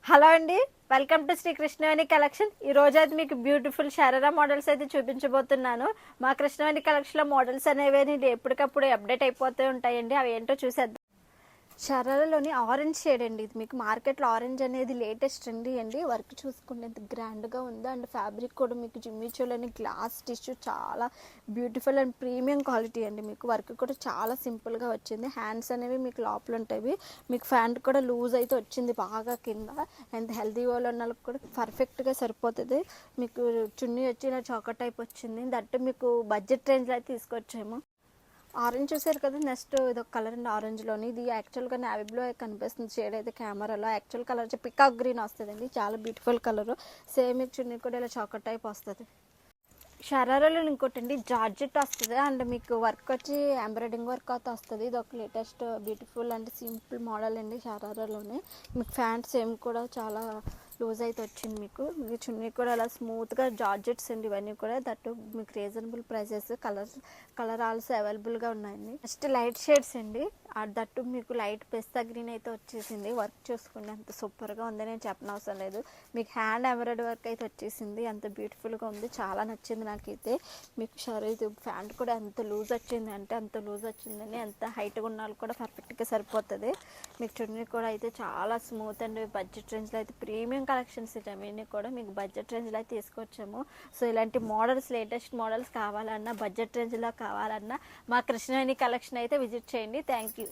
Hello అండి, welcome to Shri Krishnaveni collection. ఈ రోజు అయితే మీకు బ్యూటిఫుల్ షరారా మోడల్స్ అయితే చూపించబోతున్నాను. మా కృష్ణవేణి కలెక్షన్ లో మోడల్స్ అనేవి ఎప్పటికప్పుడు అప్డేట్ అయిపోతూ ఉంటాయండి. అవి ఏంటో చూసేద్దాం. షరారాలోని ఆరెంజ్ షేడ్ అండి. ఇది మీకు మార్కెట్లో ఆరెంజ్ అనేది లేటెస్ట్ ట్రెండీ అండి. వర్క్ చూసుకుంటే ఎంత గ్రాండ్గా ఉందో, అండ్ ఫ్యాబ్రిక్ కూడా మీకు జిమ్మిచోలోని గ్లాస్ టిష్యూ చాలా బ్యూటిఫుల్ అండ్ ప్రీమియం క్వాలిటీ అండి. మీకు వర్క్ కూడా చాలా సింపుల్గా వచ్చింది. హ్యాండ్స్ అనేవి మీకు లోపల ఉంటాయి. మీకు ఫ్యాంట్ కూడా లూజ్ అయితే వచ్చింది బాగా కింద. అండ్ హెల్తీ వాళ్ళు ఉన్న వాళ్ళకి కూడా పర్ఫెక్ట్గా సరిపోతుంది. మీకు చున్నీ వచ్చి ఇలా చాకో టైప్ వచ్చింది. దట్టు మీకు బడ్జెట్ రేంజ్లో అయితే తీసుకొచ్చాము. ఆరెంజ్ చూసారు కదా, నెక్స్ట్ ఇది ఒక కలర్ అండి ఆరెంజ్లోని. ఇది యాక్చువల్గా నేవీ బ్లూ కనిపిస్తుంది షేడ్ అయితే కెమెరాలో. యాక్చువల్ కలర్ వచ్చి పికాక్ గ్రీన్ వస్తుందండి, చాలా బ్యూటిఫుల్ కలర్. సేమ్ మీకు చున్నీ కూడా ఇలా చాకో టైప్ వస్తుంది. షరారాలో ఇంకోటి అండి జార్జెట్ వస్తుంది, అండ్ మీకు వర్క్ వచ్చి ఎంబ్రాయిడింగ్ వర్క్ అయితే వస్తుంది. ఇది ఒక latest beautiful and simple model అండి షరారాలోనే. మీకు ఫ్యాంట్ సేమ్ కూడా చాలా లూజ్ అయితే వచ్చింది. మీకు చున్నీ కూడా అలా స్మూత్గా జార్జెట్స్ అండి ఇవన్నీ కూడా. దట్టు మీకు రీజనబుల్ ప్రైసెస్. కలర్ ఆల్సో అవైలబుల్గా ఉన్నాయండి. నెక్స్ట్ లైట్ షేడ్స్ అండి. దట్టు మీకు లైట్ పిస్తా గ్రీన్ అయితే వచ్చేసింది. వర్క్ చూసుకుంటే అంత సూపర్గా ఉంది, నేను చెప్పనవసరం లేదు. మీకు హ్యాండ్ ఎంబ్రాయిడరీ వర్క్ అయితే వచ్చేసింది, అంత బ్యూటిఫుల్గా ఉంది, చాలా నచ్చింది నాకైతే. మీకు ఇది ప్యాంట్ కూడా ఎంత లూజ్ వచ్చింది అంటే అంత లూజ్ వచ్చిందని, ఎంత హైట్గా ఉన్న వాళ్ళు కూడా పర్ఫెక్ట్గా సరిపోతుంది. మీకు చున్నీ కూడా అయితే చాలా స్మూత్ అండ్ బడ్జెట్ రేంజ్లో అయితే ప్రీమియం కలెక్షన్స్ ఇవన్నీ కూడా మీకు బడ్జెట్ రేంజ్లో అయితే తీసుకొచ్చాము. సో ఇలాంటి మోడల్స్, లేటెస్ట్ మోడల్స్ కావాలన్నా, బడ్జెట్ రేంజ్లో కావాలన్నా మా కృష్ణవేణి కలెక్షన్ అయితే విజిట్ చేయండి. Thank you.